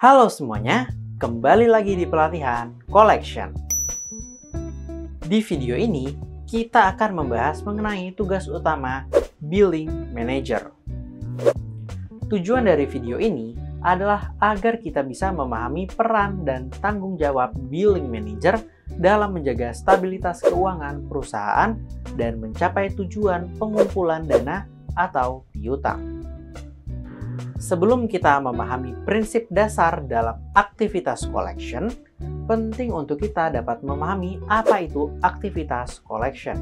Halo semuanya, kembali lagi di pelatihan Collection. Di video ini, kita akan membahas mengenai tugas utama Billing Manager. Tujuan dari video ini adalah agar kita bisa memahami peran dan tanggung jawab Billing Manager dalam menjaga stabilitas keuangan perusahaan dan mencapai tujuan pengumpulan dana atau piutang. Sebelum kita memahami prinsip dasar dalam aktivitas collection, penting untuk kita dapat memahami apa itu aktivitas collection.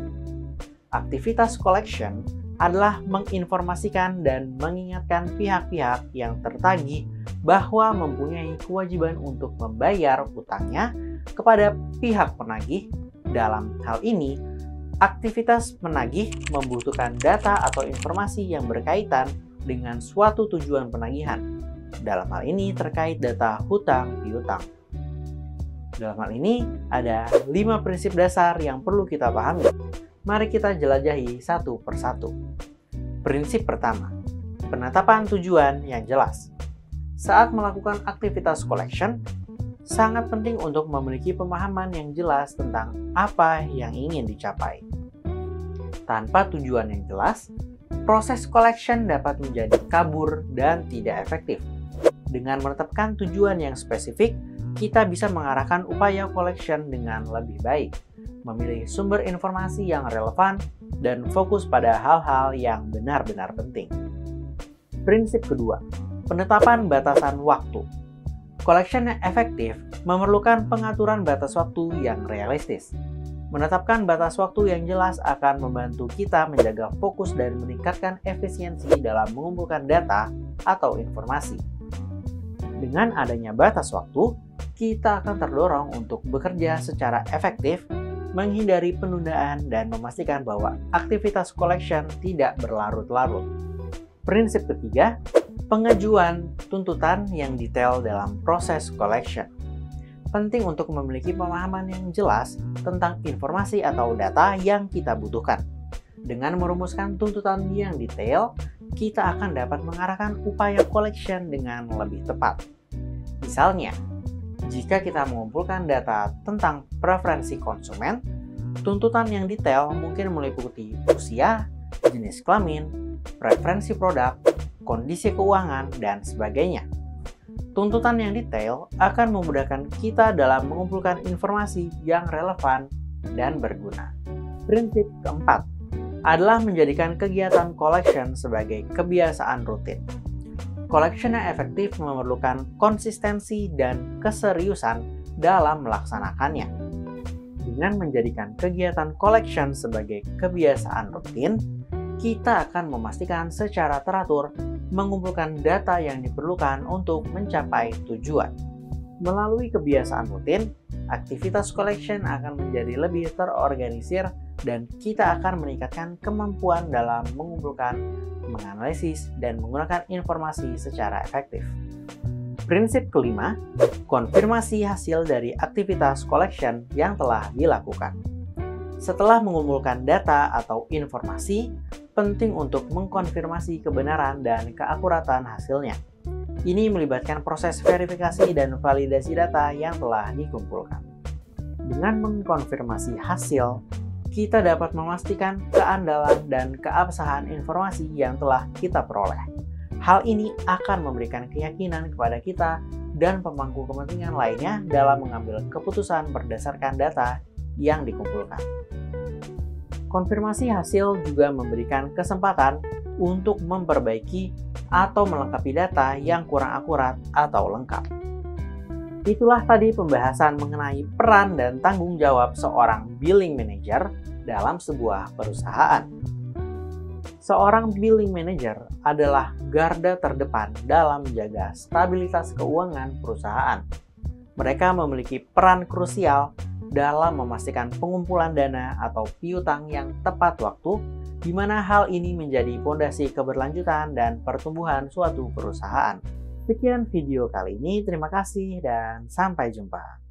Aktivitas collection adalah menginformasikan dan mengingatkan pihak-pihak yang tertagih bahwa mempunyai kewajiban untuk membayar utangnya kepada pihak penagih. Dalam hal ini, aktivitas penagih membutuhkan data atau informasi yang berkaitan dengan suatu tujuan penagihan. Dalam hal ini terkait data hutang piutang. Dalam hal ini ada 5 prinsip dasar yang perlu kita pahami. Mari kita jelajahi satu persatu. Prinsip pertama, penetapan tujuan yang jelas. Saat melakukan aktivitas collection, sangat penting untuk memiliki pemahaman yang jelas tentang apa yang ingin dicapai. Tanpa tujuan yang jelas, proses collection dapat menjadi kabur dan tidak efektif. Dengan menetapkan tujuan yang spesifik, kita bisa mengarahkan upaya collection dengan lebih baik, memilih sumber informasi yang relevan, dan fokus pada hal-hal yang benar-benar penting. Prinsip kedua, penetapan batasan waktu. Collection yang efektif memerlukan pengaturan batas waktu yang realistis. Menetapkan batas waktu yang jelas akan membantu kita menjaga fokus dan meningkatkan efisiensi dalam mengumpulkan data atau informasi. Dengan adanya batas waktu, kita akan terdorong untuk bekerja secara efektif, menghindari penundaan, dan memastikan bahwa aktivitas collection tidak berlarut-larut. Prinsip ketiga, pengajuan tuntutan yang detail dalam proses collection. Penting untuk memiliki pemahaman yang jelas tentang informasi atau data yang kita butuhkan. Dengan merumuskan tuntutan yang detail, kita akan dapat mengarahkan upaya collection dengan lebih tepat. Misalnya, jika kita mengumpulkan data tentang preferensi konsumen, tuntutan yang detail mungkin meliputi usia, jenis kelamin, preferensi produk, kondisi keuangan, dan sebagainya. Tuntutan yang detail akan memudahkan kita dalam mengumpulkan informasi yang relevan dan berguna. Prinsip keempat adalah menjadikan kegiatan collection sebagai kebiasaan rutin. Collection yang efektif memerlukan konsistensi dan keseriusan dalam melaksanakannya. Dengan menjadikan kegiatan collection sebagai kebiasaan rutin, kita akan memastikan secara teratur mengumpulkan data yang diperlukan untuk mencapai tujuan. Melalui kebiasaan rutin, aktivitas collection akan menjadi lebih terorganisir dan kita akan meningkatkan kemampuan dalam mengumpulkan, menganalisis, dan menggunakan informasi secara efektif. Prinsip kelima, konfirmasi hasil dari aktivitas collection yang telah dilakukan. Setelah mengumpulkan data atau informasi, penting untuk mengkonfirmasi kebenaran dan keakuratan hasilnya. Ini melibatkan proses verifikasi dan validasi data yang telah dikumpulkan. Dengan mengkonfirmasi hasil, kita dapat memastikan keandalan dan keabsahan informasi yang telah kita peroleh. Hal ini akan memberikan keyakinan kepada kita dan pemangku kepentingan lainnya dalam mengambil keputusan berdasarkan data yang dikumpulkan. Konfirmasi hasil juga memberikan kesempatan untuk memperbaiki atau melengkapi data yang kurang akurat atau lengkap. Itulah tadi pembahasan mengenai peran dan tanggung jawab seorang billing manager dalam sebuah perusahaan. Seorang billing manager adalah garda terdepan dalam menjaga stabilitas keuangan perusahaan. Mereka memiliki peran krusial dalam memastikan pengumpulan dana atau piutang yang tepat waktu, di mana hal ini menjadi fondasi keberlanjutan dan pertumbuhan suatu perusahaan. Sekian video kali ini, terima kasih dan sampai jumpa.